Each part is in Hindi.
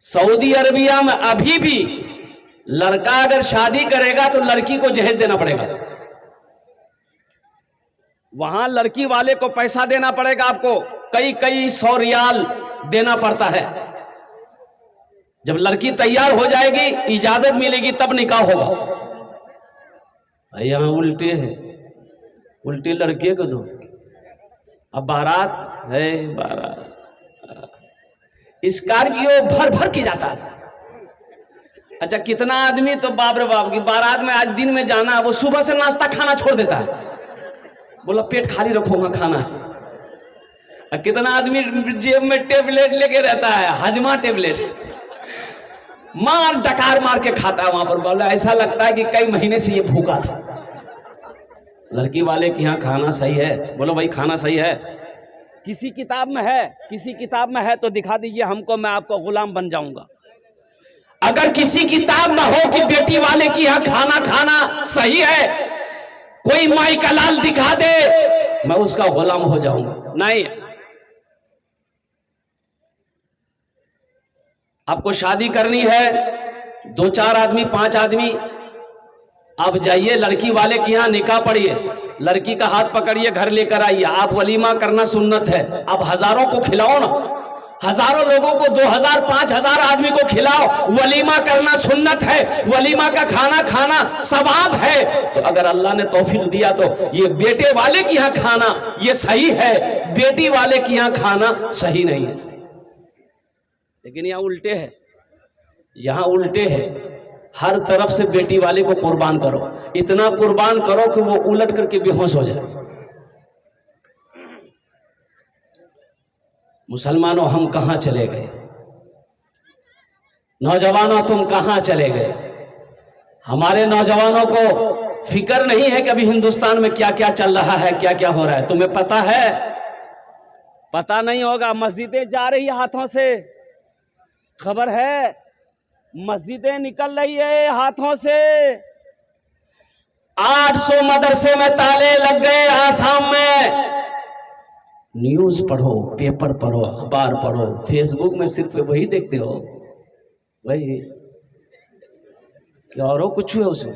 सऊदी अरबिया में अभी भी लड़का अगर शादी करेगा तो लड़की को जहेज देना पड़ेगा। वहां लड़की वाले को पैसा देना पड़ेगा, आपको कई कई 100 रियाल देना पड़ता है। जब लड़की तैयार हो जाएगी, इजाजत मिलेगी, तब निकाह होगा। यहां उल्टे है, उल्टे लड़के को दो। अब बारात है, बारात स्कॉर्पियो भर भर के जाता है। अच्छा, कितना आदमी तो बाप रे बाप की बारात में आज दिन में जाना है, वो सुबह से नाश्ता खाना छोड़ देता है, बोला पेट खाली रखूंगा खाना। कितना आदमी जेब में टेबलेट लेके रहता है, हजमा टेबलेट, मार डकार मार के खाता है वहां पर। बोला ऐसा लगता है कि कई महीने से ये भूखा था। लड़की वाले के यहाँ खाना सही है? बोलो भाई खाना सही है। किसी किताब में है, किसी किताब में है तो दिखा दीजिए हमको, मैं आपको गुलाम बन जाऊंगा। अगर किसी किताब में हो कि बेटी वाले की यहाँ खाना खाना सही है, कोई माई का लाल दिखा दे, मैं उसका गुलाम हो जाऊंगा। नहीं, आपको शादी करनी है, 2-4 आदमी 5 आदमी, आप जाइए लड़की वाले के यहाँ निकाह पढ़िए, लड़की का हाथ पकड़िए, घर लेकर आइए। आप वलीमा करना सुन्नत है, आप हजारों को खिलाओ ना, हजारों लोगों को, 2000 5000 आदमी को खिलाओ, वलीमा करना सुन्नत है, वलीमा का खाना खाना सवाब है। तो अगर अल्लाह ने तौफीक दिया तो ये बेटे वाले के यहाँ खाना ये सही है, बेटी वाले के यहाँ खाना सही नहीं है। लेकिन यहाँ उल्टे है, यहाँ उल्टे है। हर तरफ से बेटी वाले को कुर्बान करो, इतना कुर्बान करो कि वो उलट करके बेहोश हो जाए। मुसलमानों हम कहां चले गए? नौजवानों तुम कहां चले गए? हमारे नौजवानों को फिक्र नहीं है कि अभी हिंदुस्तान में क्या क्या चल रहा है, क्या क्या हो रहा है। तुम्हें पता है? पता नहीं होगा। मस्जिदें जा रही हाथों से, खबर है, मस्जिदें निकल रही है हाथों से। 800 मदरसे में ताले लग गए आसाम में। न्यूज पढ़ो, पेपर पढ़ो, अखबार पढ़ो, फेसबुक में सिर्फ वही देखते हो, वही, क्या और कुछ है उसमें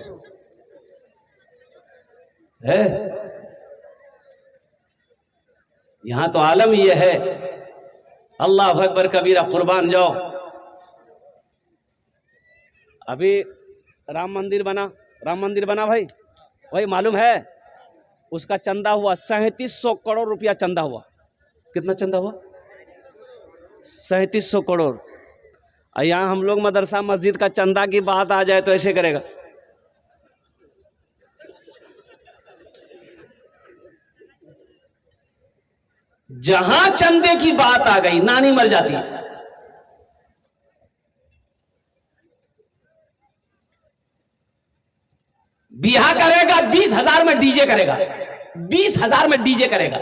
है? यहां तो आलम ये है, अल्लाह अकबर कबीरा, कुर्बान जाओ। अभी राम मंदिर बना भाई, वही मालूम है, उसका चंदा हुआ 3700 करोड़ रुपया चंदा हुआ। कितना चंदा हुआ? 3700 करोड़। और यहाँ हम लोग मदरसा मस्जिद का चंदा की बात आ जाए तो ऐसे करेगा। जहां चंदे की बात आ गई नानी मर जाती है। बियाह करेगा 20,000 में डीजे करेगा, 20,000 में डीजे करेगा।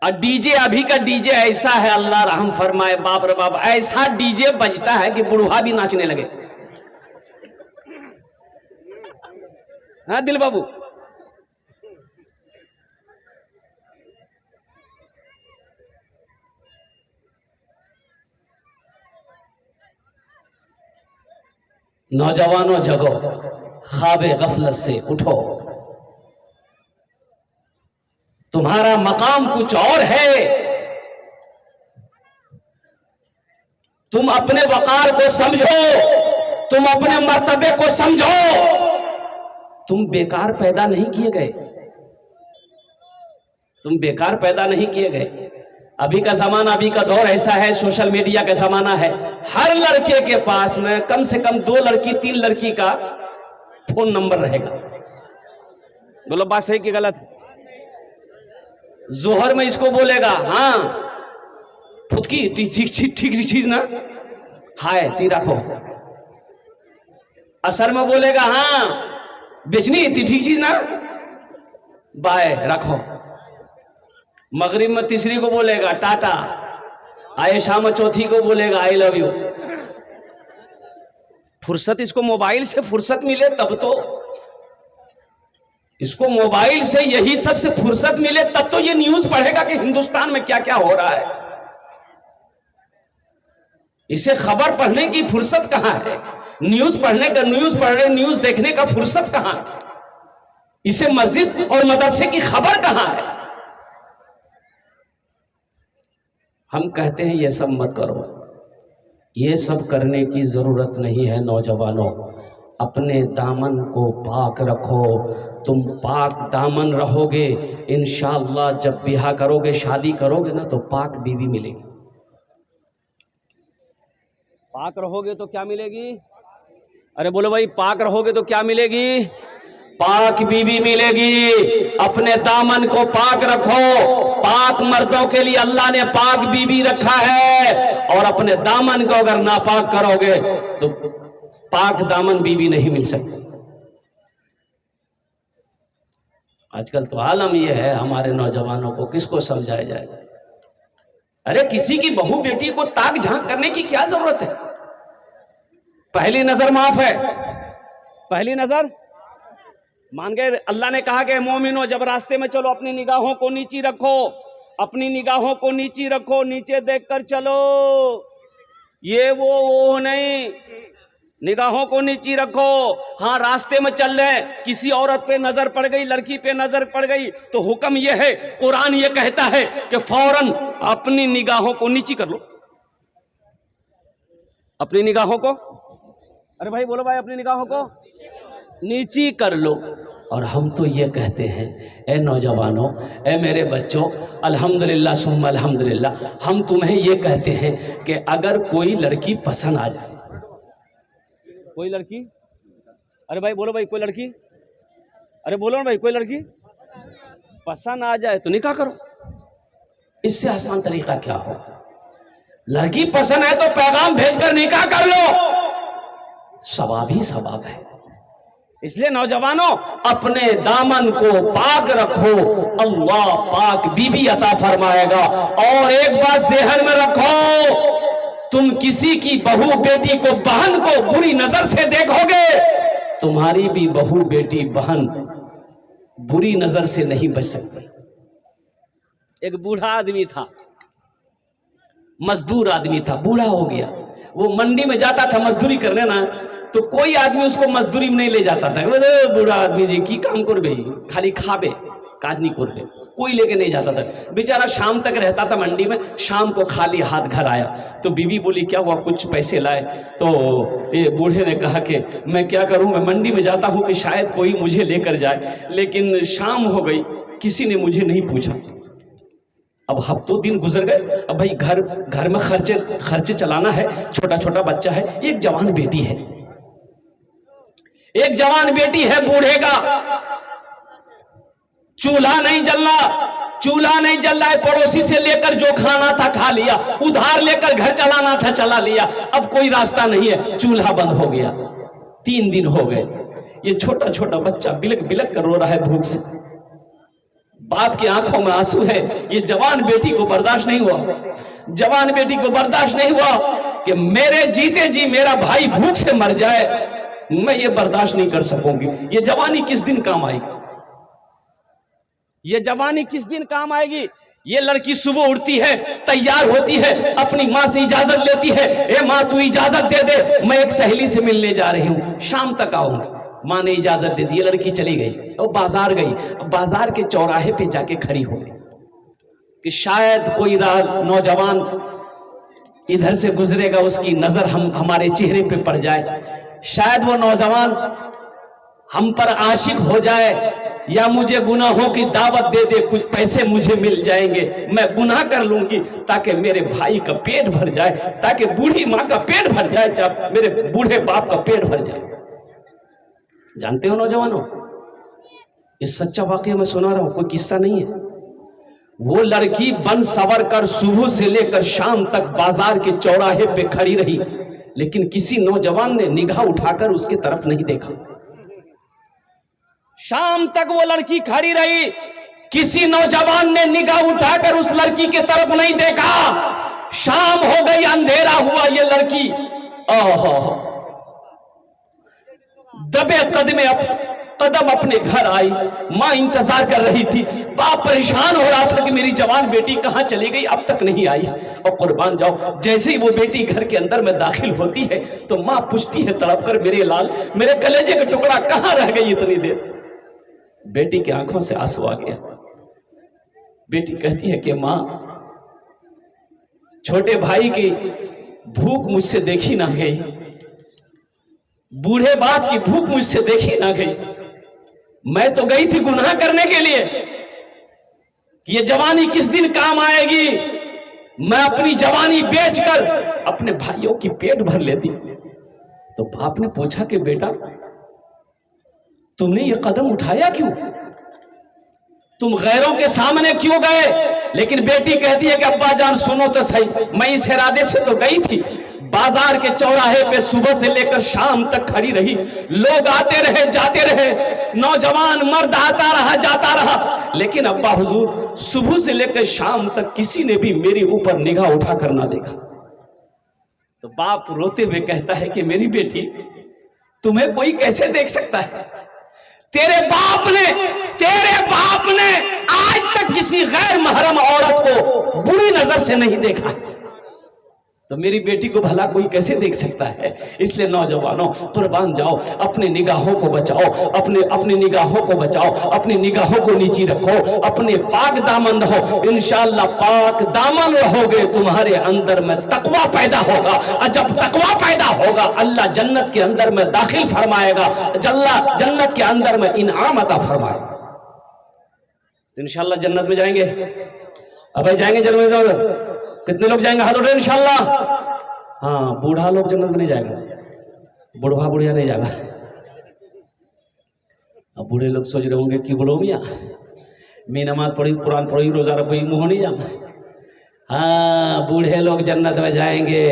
और डीजे, अभी का डीजे ऐसा है, अल्लाह रहम फरमाए, बाप रे बाप, ऐसा डीजे बजता है कि बुढ़वा भी नाचने लगे। हाँ दिल बाबू, नौजवानों जगो, ख्वाबे गफलत से उठो, तुम्हारा मकाम कुछ और है। तुम अपने वकार को समझो, तुम अपने मर्तबे को समझो। तुम बेकार पैदा नहीं किए गए, तुम बेकार पैदा नहीं किए गए। अभी का जमाना, अभी का दौर ऐसा है, सोशल मीडिया का जमाना है। हर लड़के के पास में कम से कम 2 लड़की 3 लड़की का फोन नंबर रहेगा। बोलो बात सही कि गलत? जोहर में इसको बोलेगा हाँ फुदकी ठीक चीज ना, हाय ती रखो। असर में बोलेगा हाँ बेचनी ती ठीक चीज ना, बाय रखो। मगरिब में तीसरी को बोलेगा टाटा, आयशा में चौथी को बोलेगा आई लव यू। फुर्सत, इसको मोबाइल से फुर्सत मिले तब तो, इसको मोबाइल से यही सबसे फुर्सत मिले तब तो ये न्यूज पढ़ेगा कि हिंदुस्तान में क्या क्या हो रहा है। इसे खबर पढ़ने की फुर्सत कहाँ है, न्यूज पढ़ने का, न्यूज देखने का फुर्सत कहाँ है, इसे मस्जिद और मदरसे की खबर कहाँ है। हम कहते हैं ये सब मत करो, ये सब करने की जरूरत नहीं है। नौजवानों, अपने दामन को पाक रखो। तुम पाक दामन रहोगे, इंशाअल्लाह जब ब्याह करोगे, शादी करोगे ना, तो पाक बीवी मिलेगी। पाक रहोगे तो क्या मिलेगी? अरे बोलो भाई, पाक रहोगे तो क्या मिलेगी? पाक बीवी मिलेगी। अपने दामन को पाक रखो। पाक मर्दों के लिए अल्लाह ने पाक बीवी रखा है, और अपने दामन को अगर नापाक करोगे तो पाक दामन बीवी नहीं मिल सकती। आजकल तो आलम यह है, हमारे नौजवानों को किसको समझाया जाए? अरे किसी की बहू बेटी को ताक झांक करने की क्या जरूरत है? पहली नजर माफ है, पहली नजर मान गए। अल्लाह ने कहा कि मोमिनो, जब रास्ते में चलो अपनी निगाहों को नीची रखो, अपनी निगाहों को नीची रखो, नीचे देखकर चलो। ये वो नहीं, निगाहों को नीची रखो। हाँ, रास्ते में चल रहे, किसी औरत पे नजर पड़ गई, लड़की पे नजर पड़ गई, तो हुक्म यह है, कुरान ये कहता है कि फौरन अपनी निगाहों को नीची कर लो। अपनी निगाहों को, अरे भाई बोलो भाई, अपनी निगाहों को नीची कर लो। और हम तो ये कहते हैं, ए नौजवानों, ए मेरे बच्चों, अल्हम्दुलिल्लाह सुम्मा अल्हम्दुलिल्लाह, हम तुम्हें ये कहते हैं कि अगर कोई लड़की पसंद आ जाए, कोई लड़की, अरे भाई बोलो भाई, कोई लड़की, अरे बोलो ना भाई, कोई लड़की पसंद आ जाए तो निकाह करो। इससे आसान तरीका क्या हो? लड़की पसंद है तो पैगाम भेजकर निकाह कर लो, सवाब ही सवाब है। इसलिए नौजवानों, अपने दामन को पाक रखो, अल्लाह पाक बीबी अता फरमाएगा। और एक बात ज़हन में रखो, तुम किसी की बहू बेटी को, बहन को बुरी नजर से देखोगे, तुम्हारी भी बहू बेटी बहन बुरी नजर से नहीं बच सकती। एक बूढ़ा आदमी था, मजदूर आदमी था, बूढ़ा हो गया। वो मंडी में जाता था मजदूरी करने ना, तो कोई आदमी उसको मजदूरी में नहीं ले जाता था। बूढ़ा आदमी जी की काम कर गई, खाली खाबे, काज नहीं कर गए, कोई लेके नहीं जाता था। बेचारा शाम तक रहता था मंडी में, शाम को खाली हाथ घर आया। तो बीवी बोली, क्या हुआ, कुछ पैसे लाए? तो ये बूढ़े ने कहा कि मैं क्या करूं, मैं मंडी में जाता हूं कि शायद कोई मुझे लेकर जाए, लेकिन शाम हो गई, किसी ने मुझे नहीं पूछा। अब हफ्तों दिन गुजर गए। अब भाई घर में खर्चे चलाना है, छोटा छोटा बच्चा है, एक जवान बेटी है, एक जवान बेटी है बूढ़े का। चूल्हा नहीं जल रहा है, पड़ोसी से लेकर जो खाना था खा लिया, उधार लेकर घर चलाना था चला लिया, अब कोई रास्ता नहीं है, चूल्हा बंद हो गया। 3 दिन हो गए, ये छोटा छोटा बच्चा बिलक बिलक कर रो रहा है भूख से, बाप की आंखों में आंसू है। ये जवान बेटी को बर्दाश्त नहीं हुआ कि मेरे जीते जी मेरा भाई भूख से मर जाए, मैं ये बर्दाश्त नहीं कर सकूंगी। ये जवानी किस दिन काम आएगी? ये लड़की सुबह उठती है, तैयार होती है, अपनी माँ से इजाजत लेती है, ए माँ तू इजाजत दे दे, मैं एक सहेली से मिलने जा रही हूँ, शाम तक आऊंगी। माँ ने इजाजत दे दी, ये लड़की चली गई और बाजार गई। बाजार के चौराहे पे जाके खड़ी हो गई कि शायद कोई नौजवान इधर से गुजरेगा, उसकी नजर हमारे चेहरे पे पड़ जाए, शायद वो नौजवान हम पर आशिक हो जाए, या मुझे गुनाहों की दावत दे दे, कुछ पैसे मुझे मिल जाएंगे, मैं गुनाह कर लूंगी ताकि मेरे भाई का पेट भर जाए, ताकि बूढ़ी माँ का पेट भर जाए, जब मेरे बूढ़े बाप का पेट भर जाए। जानते हो नौजवानों, इस सच्चा वाकया मैं सुना रहा हूं, कोई किस्सा नहीं है। वो लड़की बन सवर कर सुबह से लेकर शाम तक बाजार के चौराहे पे खड़ी रही, लेकिन किसी नौजवान ने निगाह उठाकर उसकी तरफ नहीं देखा। शाम तक वो लड़की खड़ी रही, किसी नौजवान ने निगाह उठाकर उस लड़की की तरफ नहीं देखा। शाम हो गई, अंधेरा हुआ, ये लड़की दबे कदम अपने घर आई। माँ इंतजार कर रही थी, बाप परेशान हो रहा था कि मेरी जवान बेटी कहाँ चली गई, अब तक नहीं आई। और कुर्बान जाओ, जैसे ही वो बेटी घर के अंदर में दाखिल होती है तो माँ पूछती है तड़प कर, मेरे लाल, मेरे कलेजे का टुकड़ा कहाँ रह गई इतनी देर। बेटी की आंखों से आंसू आ गया। बेटी कहती है कि माँ, छोटे भाई की भूख मुझसे देखी ना गई, बूढ़े बाप की भूख मुझसे देखी ना गई। मैं तो गई थी गुनाह करने के लिए, ये जवानी किस दिन काम आएगी। मैं अपनी जवानी बेचकर अपने भाइयों की पेट भर लेती। तो बाप ने पूछा कि बेटा, तुमने ये कदम उठाया क्यों, तुम गैरों के सामने क्यों गए। लेकिन बेटी कहती है कि अब्बा जान सुनो तो सही, मैं इस इरादे से तो गई थी, बाजार के चौराहे पे सुबह से लेकर शाम तक खड़ी रही, लोग आते रहे जाते रहे, नौजवान मर्द आता रहा जाता रहा, लेकिन अब्बा हुजूर सुबह से लेकर शाम तक किसी ने भी मेरे ऊपर निगाह उठा कर ना देखा। तो बाप रोते हुए कहता है कि मेरी बेटी, तुम्हें कोई कैसे देख सकता है, तेरे बाप ने आज तक किसी गैर महरम औरत को बुरी नजर से नहीं देखा, तो मेरी बेटी को भला कोई कैसे देख सकता है। इसलिए नौजवानों, कुर्बान जाओ, अपने निगाहों को बचाओ, अपनी निगाहों को बचाओ, अपनी निगाहों को नीची रखो, अपने पाक दामन रहो। इंशाअल्लाह पाक दामन रहोगे, तुम्हारे अंदर में तकवा पैदा होगा, और जब तकवा पैदा होगा अल्लाह जन्नत के अंदर में दाखिल फरमाएगा, अल्लाह जन्नत के अंदर में इनाम अता फरमाएगा। इंशाअल्लाह जन्नत में जाएंगे। अब जाएंगे जन्नत में, कितने लोग जाएंगे हाथ उठाए इंशाअल्लाह। हाँ, बूढ़ा लोग जन्नत में नहीं जाएगा, बुढ़वा बुढ़िया नहीं जाएगा। अब बूढ़े लोग सोच रहे होंगे कि बोलो मियाँ, मैं नमाज पढ़ी, कुरान पढ़ी, रोजा रखी, मुँह नहीं जाना। हाँ, बूढ़े लोग जन्नत में जाएंगे,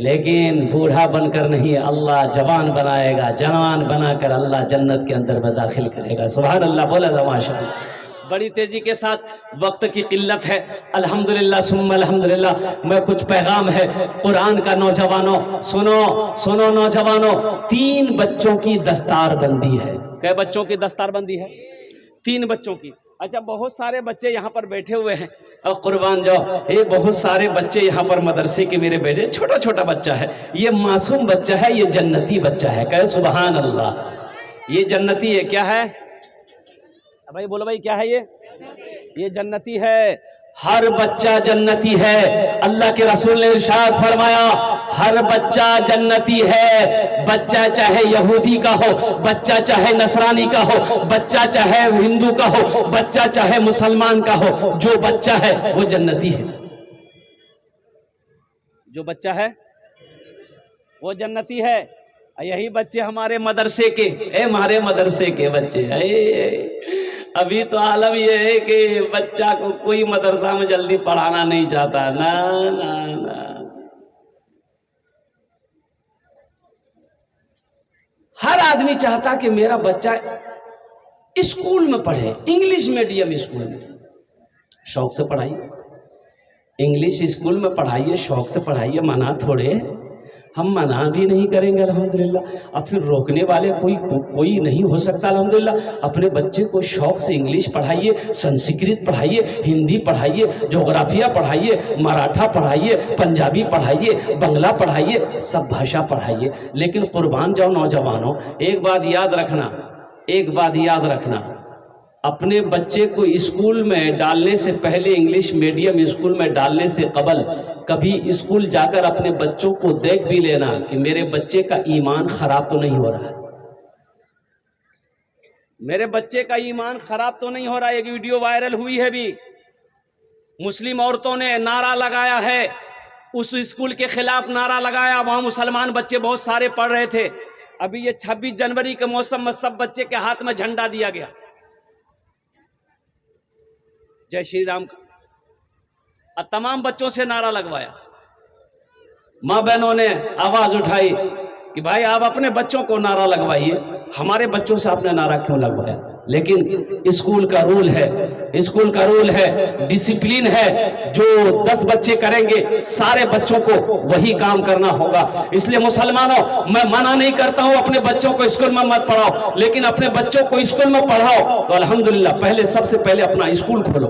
लेकिन बूढ़ा बनकर नहीं, अल्लाह जवान बनाएगा, जवान बनाकर अल्लाह जन्नत के अंदर में दाखिल करेगा। सुभान अल्लाह, बोला था माशाअल्लाह। बड़ी तेजी के साथ, वक्त की किल्लत है, अल्हम्दुलिल्लाह सुम्मा अल्हम्दुलिल्लाह। मैं कुछ पैगाम है कुरान का, नौजवानों सुनो नौजवानों, 3 बच्चों की दस्तारबंदी है। कै बच्चों की दस्तारबंदी है? 3 बच्चों की। अच्छा, बहुत सारे बच्चे यहाँ पर बैठे हुए हैं, और कुर्बान जाओ, ये बहुत सारे बच्चे यहाँ पर मदरसे के मेरे बेटे, छोटा छोटा बच्चा है, ये मासूम बच्चा है, ये जन्नती बच्चा है। कहे सुभान अल्लाह, ये जन्नती है। क्या है भाई, बोलो भाई, क्या है ये जन्नती है। हर बच्चा जन्नती है। अल्लाह के रसूल ने इरशाद फरमाया, हर बच्चा जन्नती है। बच्चा चाहे यहूदी का हो, बच्चा चाहे नसरानी का हो, बच्चा चाहे हिंदू का हो, बच्चा चाहे मुसलमान का हो, जो बच्चा है वो जन्नती है। जो बच्चा है वो जन्नती है। यही बच्चे हमारे मदरसे के, हमारे मदरसे के बच्चे। अभी तो आलम यह है कि बच्चा को कोई मदरसा में जल्दी पढ़ाना नहीं चाहता। ना ना ना, हर आदमी चाहता कि मेरा बच्चा स्कूल में पढ़े, इंग्लिश मीडियम स्कूल में। शौक से पढ़ाइए, इंग्लिश स्कूल में पढ़ाइए, शौक से पढ़ाइए, मना थोड़े, हम मना भी नहीं करेंगे अल्हम्दुलिल्लाह। अब फिर रोकने वाले कोई नहीं हो सकता अल्हम्दुलिल्लाह। अपने बच्चे को शौक से इंग्लिश पढ़ाइए, संस्कृत पढ़ाइए, हिंदी पढ़ाइए, जोग्राफिया पढ़ाइए, मराठा पढ़ाइए, पंजाबी पढ़ाइए, बंगला पढ़ाइए, सब भाषा पढ़ाइए। लेकिन कुर्बान जाओ नौजवानों, एक बात याद रखना, अपने बच्चे को स्कूल में डालने से पहले, इंग्लिश मीडियम स्कूल में डालने से कबल, कभी स्कूल जाकर अपने बच्चों को देख भी लेना कि मेरे बच्चे का ईमान खराब तो नहीं हो रहा है, मेरे बच्चे का ईमान खराब तो नहीं हो रहा है। एक वीडियो वायरल हुई है भी, मुस्लिम औरतों ने नारा लगाया है, उस स्कूल के खिलाफ नारा लगाया, वहां मुसलमान बच्चे बहुत सारे पढ़ रहे थे। अभी ये 26 जनवरी के मौसम में सब बच्चे के हाथ में झंडा दिया गया, जय श्री राम का, और तमाम बच्चों से नारा लगवाया। माँ बहनों ने आवाज उठाई कि भाई आप अपने बच्चों को नारा लगवाइए, हमारे बच्चों से आपने नारा क्यों लगवाया। लेकिन स्कूल का रूल है, स्कूल का रूल है, डिसिप्लिन है। जो 10 बच्चे करेंगे सारे बच्चों को वही काम करना होगा। इसलिए मुसलमानों, मैं मना नहीं करता हूं अपने बच्चों को स्कूल में मत पढ़ाओ, लेकिन अपने बच्चों को स्कूल में पढ़ाओ तो अल्हम्दुलिल्लाह पहले सबसे पहले अपना स्कूल खोलो,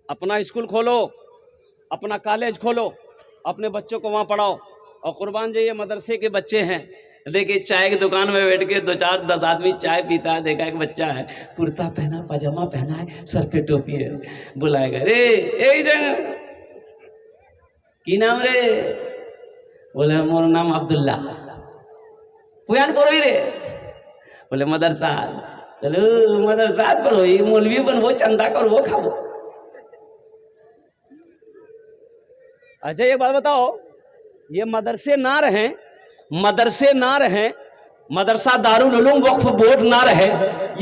अपना स्कूल खोलो, अपना कॉलेज खोलो, अपने बच्चों को वहां पढ़ाओ। और कुर्बान जो ये मदरसे के बच्चे हैं, देखिए चाय की दुकान में बैठ के 2-4-10 आदमी चाय पीता है, देखा एक बच्चा है कुर्ता पहना, पजामा पहना है, सर पे टोपी है, बुलाएगा रे ए की नाम रे, बोले मोर नाम अब्दुल्ला, पुयान पढ़ोई रे, बोले मदरसा, चलो मदरसा पढ़ो, मौलवी बनवो, चंदा करो, खाओ। अच्छा ये बात बताओ, ये मदरसे ना रहे, मदरसे ना रहे, मदरसा दारुल उलूम वक्फ बोर्ड ना रहे,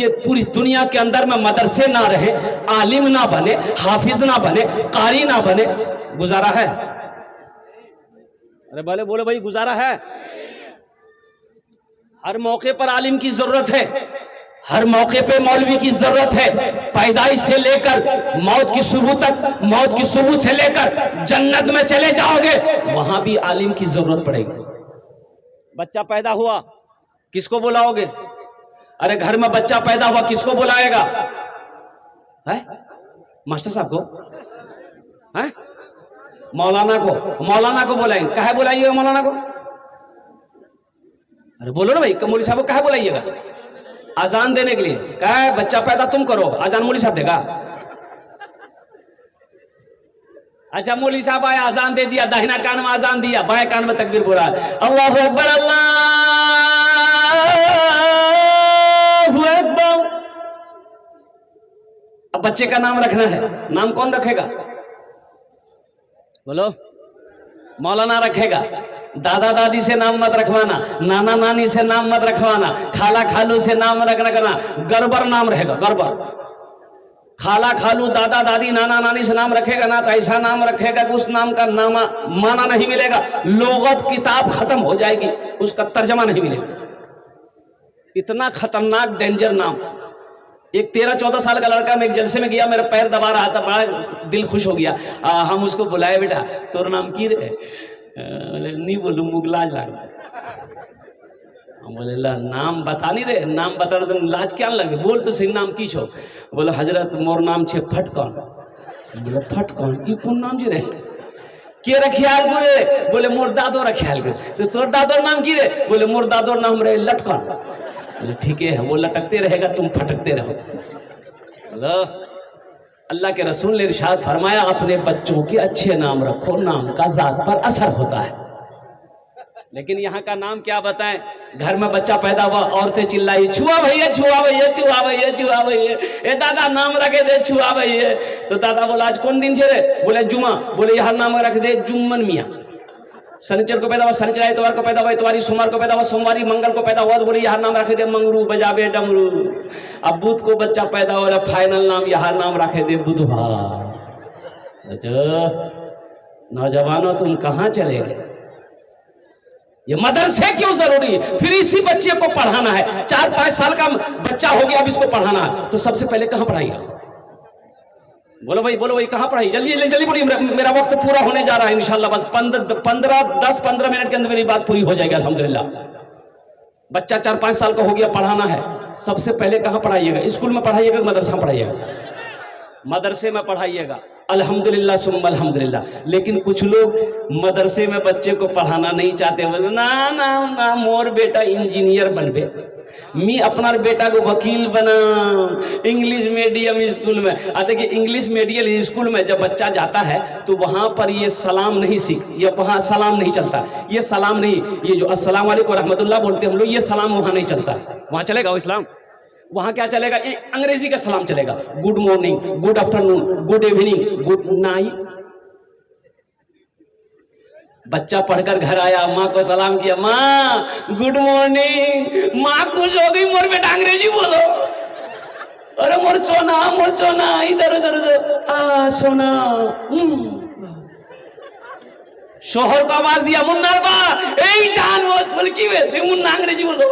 ये पूरी दुनिया के अंदर में मदरसे ना रहे, आलिम ना बने, हाफिज ना बने, कारी ना बने, गुजारा है? अरे बोले बोले भाई गुजारा है? हर मौके पर आलिम की जरूरत है, हर मौके पे मौलवी की जरूरत है। पैदाइश से लेकर मौत की सुबह तक, मौत की सुबह से लेकर जन्नत में चले जाओगे वहां भी आलिम की जरूरत पड़ेगी। बच्चा पैदा हुआ किसको बुलाओगे? अरे घर में बच्चा पैदा हुआ किसको बुलाएगा? है मास्टर साहब को? है मौलाना को? मौलाना को बुलाएंगे, कहे बुलाइएगा मौलाना को? अरे बोलो ना भाई, मौलवी साहब को कहे बुलाइएगा? अजान देने के लिए। कहे बच्चा पैदा तुम करो, अजान मौलवी साहब देगा? अच्छा मौलवी साहब आया, अजान दे दिया, दाहिना कान में अजान दिया, बाएं कान में तकबीर बोला, अल्लाहु अकबर अल्लाहु अकबर। अब बच्चे का नाम रखना है, नाम कौन रखेगा? बोलो। मौलाना रखेगा। दादा दादी से नाम मत रखवाना, नाना नानी से नाम मत रखवाना, खाला खालू से नाम रखना, गड़बड़ नाम रहेगा, गड़बड़। खाला खालू दादा दादी नाना नानी से नाम रखेगा ना तो ऐसा नाम रखेगा कि उस नाम का नामा माना नहीं मिलेगा, लोगत किताब खत्म हो जाएगी, उसका तर्जमा नहीं मिलेगा। इतना खतरनाक डेंजर नाम। एक 13-14 साल का लड़का, मैं एक जलसे में गया, मेरा पैर दबा रहा था, बड़ा दिल खुश हो गया। हम उसको बुलाए, बेटा तोर नाम की रे? बोले नहीं बोलू, मुगलाज लाग। हम बोले ला नाम बता नहीं रे, नाम बता रहे तो लाज क्या लगे, बोल तो सही नाम की छो? बोले हजरत मोर नाम छे फटकन। बोले फटकन ये कौन नाम जी रे? के रखियाल बोले? बोले मोर दादो रखियाल के। तो तोर दादोर नाम की रे? बोले मोर दादोर नाम रहे लटकन। बोले ठीक है, वो लटकते रहेगा, तुम फटकते रहो। बोलो अल्लाह के रसूल ने इरशाद फरमाया, अपने बच्चों के अच्छे नाम रखो, नाम का जात पर असर होता है। लेकिन यहाँ का नाम क्या बताएं? घर में बच्चा पैदा हुआ, औरतें चिल्लाई, छुआ भैया, छुआ भैया, छुआ भैया, छुआ भैया, ए दादा नाम रखे दे छुआ भैया। तो दादा बोला आज कौन दिन छे रे? बोले जुमा। बोले यहाँ नाम रख दे जुम्मन मियाँ। शनिचर को पैदा हुआ, शनिचर, इतवार को पैदा हुआ, इतवारी, सोमवार को पैदा हुआ, सोमवारी, मंगल को पैदा हुआ तो बोले यहाँ नाम रखे दे मंगरू, बजाबे डमरू। अब बुध को बच्चा पैदा हुआ, फाइनल नाम यहाँ नाम रखे दे बुधवार। नौजवानों तुम कहाँ चले गए? ये मदरसे क्यों जरूरी है? फिर इसी बच्चे को पढ़ाना है, 4-5 साल का बच्चा हो गया, अब इसको पढ़ाना है, तो सबसे पहले कहाँ पढ़ाइएगा? बोलो भाई कहाँ पढ़ाई? जल्दी जल्दी पढ़िए, मेरा वक्त पूरा होने जा रहा है इंशाल्लाह। बस 10-15 मिनट के अंदर मेरी बात पूरी हो जाएगी अल्हम्दुलिल्लाह। बच्चा 4-5 साल का हो गया, पढ़ाना है, सबसे पहले कहाँ पढ़ाइएगा? स्कूल में पढ़ाइएगा, मदरसा में पढ़ाइएगा? मदरसे में पढ़ाइएगा, अल्हम्दुलिल्लाह सुम्मा अल्हम्दुलिल्लाह। लेकिन कुछ लोग मदरसे में बच्चे को पढ़ाना नहीं चाहते, बोले ना ना ना मोर बेटा इंजीनियर बनबे, मी अपना बेटा को वकील बना। इंग्लिश मीडियम स्कूल में, देखिए इंग्लिश मीडियम स्कूल में जब बच्चा जाता है तो वहां पर ये सलाम नहीं सीख, ये वहां सलाम नहीं चलता, ये सलाम नहीं, ये जो अस्सलाम वालेकुम रहमतुल्लाह बोलते हम लोग, ये सलाम वहां नहीं चलता। वहां चलेगा वो इस्लाम? वहां क्या चलेगा? अंग्रेजी का सलाम चलेगा, good morning, good afternoon, good evening, good night. बच्चा पढ़कर घर आया, माँ को सलाम किया, माँ गुड मॉर्निंग। माँ खुश हो गई, मोर बेटा अंग्रेजी बोलो। अरे मोर सोना, इधर उधर आ सोना। शोहर को आवाज दिया, मुन्ना बा ए जान बोल की वे मुन्ना अंग्रेजी बोलो।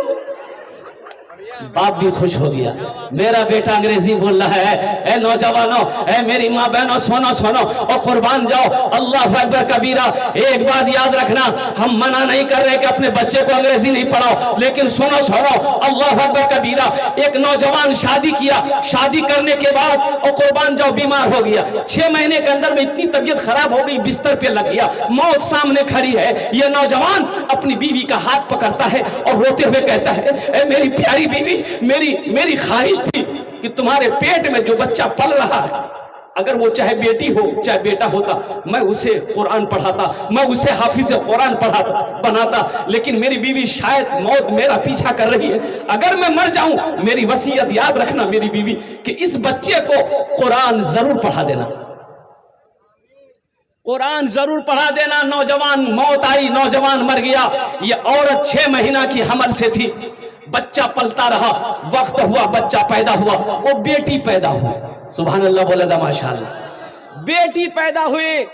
बाप भी खुश हो गया, मेरा बेटा अंग्रेजी बोल रहा है। ए नौजवानों, ए मेरी माँ बहनों, सुनो सुनो और कुर्बान जाओ। अल्लाह अकबर कबीरा। एक बात याद रखना, हम मना नहीं कर रहे कि अपने बच्चे को अंग्रेजी नहीं पढ़ाओ, लेकिन सुनो सुनो, अल्लाह अकबर कबीरा। एक नौजवान शादी किया, शादी करने के बाद और कुर्बान जाओ बीमार हो गया। 6 महीने के अंदर में इतनी तबीयत खराब हो गई, बिस्तर पे लग गया, मौत सामने खड़ी है। यह नौजवान अपनी बीवी का हाथ पकड़ता है और रोते हुए कहता है, ए मेरी प्यारी बीवी, मेरी ख्वाहिश थी कि तुम्हारे पेट में जो बच्चा पल रहा है, अगर वो चाहे बेटी हो चाहे बेटा होता, मैं उसे कुरान पढ़ाता, मैं उसे हाफिज कुरान पढ़ाता बनाता। लेकिन मेरी बीवी, शायद मौत मेरा पीछा कर रही है, अगर मैं मर जाऊं, मेरी वसीयत याद रखना मेरी बीवी कि इस बच्चे को कुरान जरूर पढ़ा देना, कुरान जरूर पढ़ा देना। नौजवान, मौत आई, नौजवान मर गया। ये औरत 6 महीना की हमल से थी, बच्चा पलता रहा, वक्त हुआ, बच्चा पैदा हुआ, वो बेटी पैदा हुई। सुभान अल्लाह बोला था, माशाअल्लाह। बेटी पैदा हुई।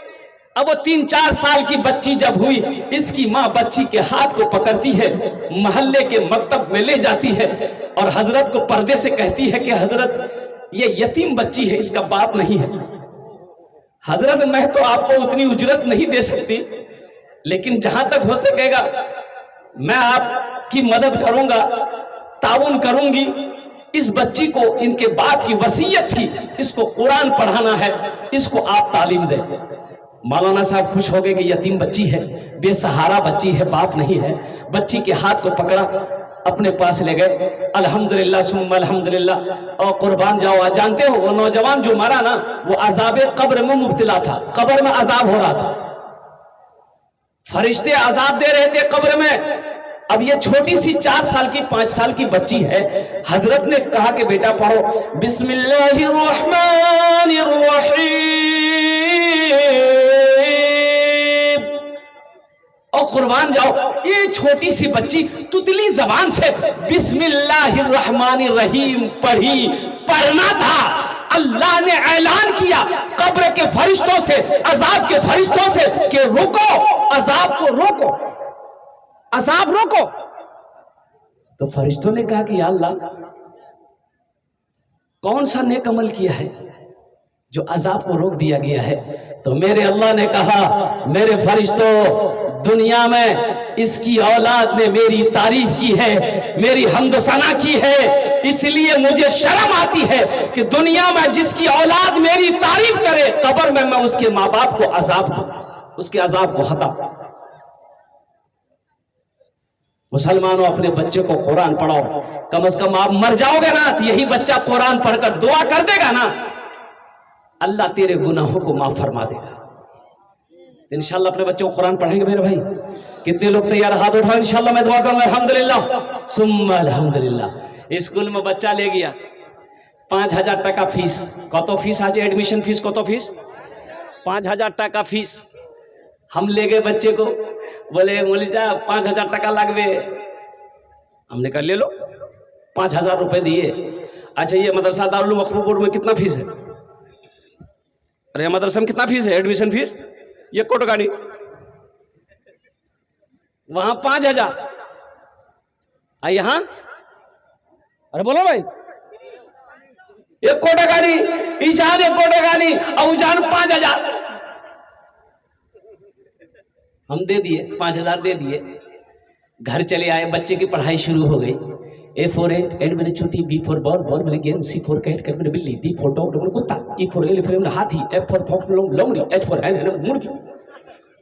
अब वो 3-4 साल की बच्ची जब हुई, इसकी माँ बच्ची के हाथ को पकड़ती है, मोहल्ले के मकतब में ले जाती है और हजरत को पर्दे से कहती है कि हजरत, ये यतीम बच्ची है, इसका बाप नहीं है। हजरत, मैं तो आपको उतनी उजरत नहीं दे सकती, लेकिन जहां तक हो सकेगा मैं आपकी मदद करूंगा, ताउन करूंगी। इस बच्ची को, इनके बाप की वसीयत थी, इसको कुरान पढ़ाना है, इसको आप तालीम दें। मौलाना साहब खुश हो गए कि यतीम बच्ची है, बेसहारा बच्ची है, बाप नहीं है। बच्ची के हाथ को पकड़ा, अपने पास ले गए। अल्हम्दुलिल्लाह सुम्मा अल्हम्दुलिल्लाह। और कुर्बान जाओ, आज जानते हो वो नौजवान जो मरा ना, वो अजाब कब्र में मुब्तला था, कब्र में अजाब हो रहा था, फरिश्ते अजाब दे रहे थे कब्र में। अब ये छोटी सी 4 साल की 5 साल की बच्ची है। हजरत ने कहा कि बेटा पढ़ो बिस्मिल्लाहिर्रहमानिर्रहीम। और कुर्बान जाओ, ये छोटी सी बच्ची तुतली जबान से बिस्मिल्लाहिर्रहमानिर्रहीम पढ़ी। पढ़ना था, अल्लाह ने ऐलान किया कब्र के फरिश्तों से, अजाब के फरिश्तों से कि रोको, अजाब को रोको, अजाब रोको। तो फरिश्तों ने कहा कि या अल्लाह, कौन सा नेक अमल किया है जो अजाब को रोक दिया गया है? तो मेरे अल्लाह ने कहा, मेरे फरिश्तों, दुनिया में इसकी औलाद ने मेरी तारीफ की है, मेरी हमद सना की है, इसलिए मुझे शर्म आती है कि दुनिया में जिसकी औलाद मेरी तारीफ करे, कब्र में मैं उसके माँ बाप को अजाब दूं, उसके अजाब को हटा। मुसलमानों, अपने बच्चे को कुरान पढ़ाओ। कम से कम आप मर जाओगे ना, तो यही बच्चा कुरान पढ़कर दुआ कर देगा ना, अल्लाह तेरे गुनाहों को माफ फरमा देगा। इंशाल्लाह अपने बच्चों को कुरान पढ़ेंगे मेरे भाई। कितने लोग तैयार? हाथ उठाओ, इंशाल्लाह मैं दुआ करूंगा। अल्हम्दुलिल्लाह सुम्मा अल्हम्दुलिल्लाह। स्कूल में बच्चा ले गया, 5000 टाका फीस। कत फीस आज एडमिशन फीस? कत फीस? 5000 टाका फीस। हम ले गए बच्चे को, बोले मौलवी साहब 5000 टाका लागबे। हमने कहा ले लो, 5000 रुपए दिए। अच्छा, ये मदरसा दारुल मखबूर में कितना फीस है? अरे मदरसा में कितना फीस है एडमिशन फीस? ये कोटगाड़ी, वहां 5000। यहाँ, अरे बोलो भाई, एक कोटगाड़ी, ईजान एक कोटगाड़ी, और उजान 5000। हम दे दिए, 5000 दे दिए। घर चले आए, बच्चे की पढ़ाई शुरू हो गई। A for एट मैंने चूटी, B for बॉल, बॉल मैंने गेंद, C for कैट, कैट मैंने बिल्ली, D for डॉग, मैंने कुत्ता, E for एलिफेंट हाथी, F for फॉक्स लोमड़ी, H for मुर्गी।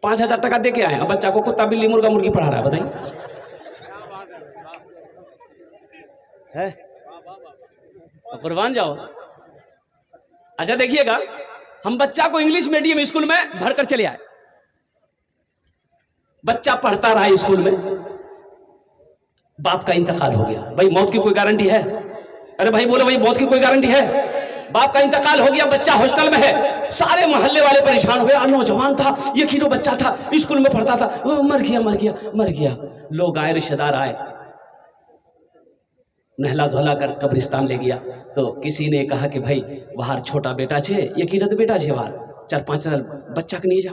5000 टाका दे के आए, अब बच्चा को कुत्ता बिल्ली मुर्गा मुर्गी पढ़ा रहा है, बताइए है? कुर्बान जाओ। अच्छा देखिएगा, हम बच्चा को इंग्लिश मीडियम स्कूल में भरकर चले आए। बच्चा पढ़ता रहा स्कूल में, बाप का इंतकाल हो गया। भाई मौत की कोई गारंटी है? अरे भाई बोलो भाई, मौत की कोई गारंटी है? बाप का इंतकाल हो गया, बच्चा हॉस्टल में है। सारे मोहल्ले वाले परेशान हो गए। नौजवान था, ये कीड़ो बच्चा था, स्कूल में पढ़ता था, मर गया मर गया मर गया। लोग आए, रिश्तेदार आए, नहला धोला कर कब्रिस्तान ले गया। तो किसी ने कहा कि भाई बाहर छोटा बेटा छे, ये कीड़ा तो बेटा छे, बाहर 4-5 साल बच्चा के नहीं जा,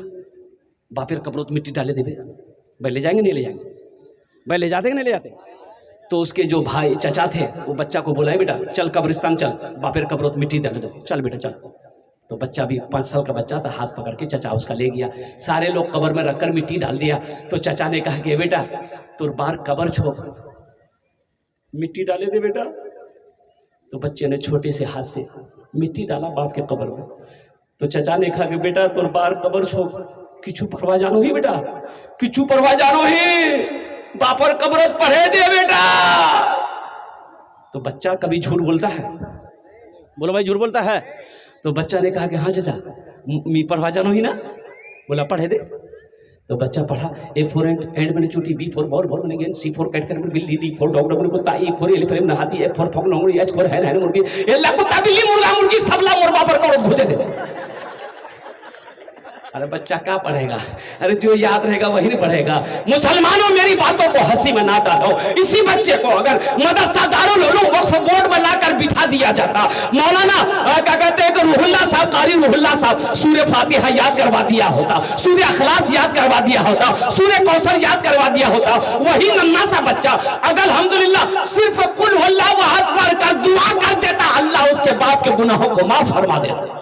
बापेर कब्रों मिट्टी डाले देवे। भाई ले जाएंगे नहीं ले जाएंगे? भाई ले जाते कि नहीं ले जाते? तो उसके जो भाई चचा थे वो बच्चा को बोला, बेटा चल कब्रिस्तान चल, बापेर कब्रों मिट्टी डाल दो, चल बेटा चल। तो बच्चा भी 5 साल का बच्चा था, हाथ पकड़ के चचा उसका ले गया, सारे लोग कब्र में रखकर मिट्टी डाल दिया। तो चचा ने कहा कि बेटा तुर बार कब्र छोड़, मिट्टी डाले दे बेटा। तो बच्चे ने छोटे से हाथ से मिट्टी डाला बाप के कब्र में। तो चचा ने कहा कि बेटा तुर बार कब्र छोड़, किचू परवा जानो ही बेटा, किचू परवा जानो ही, बापर कब्र पढ़े दे बेटा। तो बच्चा कभी झूठ बोलता है? बोलो भाई झूठ बोलता है? तो बच्चा ने कहा कि हाँ चाचा मी पढ़वा जानो ही ना, बोला पढ़े दे। तो बच्चा पढ़ा, A for एंड मैंने चूटी, B for बॉल बॉल मैंने गेंद, C for कैट कर बिल्ली, D for डॉग डॉग मैंने कुत्ता, E for एलिफेंट नहाती, F for फॉक नौंगड़ी, H for हैन हैन मुर्गी, ये ला कुत्ता बिल्ली मुर्गा मुर्गी सबला मुर्गा पर कौन घुसे दे। अरे बच्चा क्या पढ़ेगा? अरे जो याद रहेगा वही नहीं पढ़ेगा। मुसलमानों मेरी बातों को हंसी में ना डालो। इसी बच्चे को अगर मदरसा दारुल उलूम वक्फ बोर्ड में लाकर बिठा दिया जाता, मौलाना क्या कहते हैं कि रूहुल्लाह साहब, कारी रूहुल्लाह साहब सूरह फातिहा याद करवा दिया होता, सूरह अखलास याद करवा दिया होता, सूरह कौसर याद करवा दिया होता, वही नन्हा सा बच्चा अगर अल्हम्दुलिल्लाह सिर्फ कुल हुवल्लाहु अहद पढ़कर दुआ कर देता, अल्लाह उसके बाप के गुनाहों को माफ फरमा देता।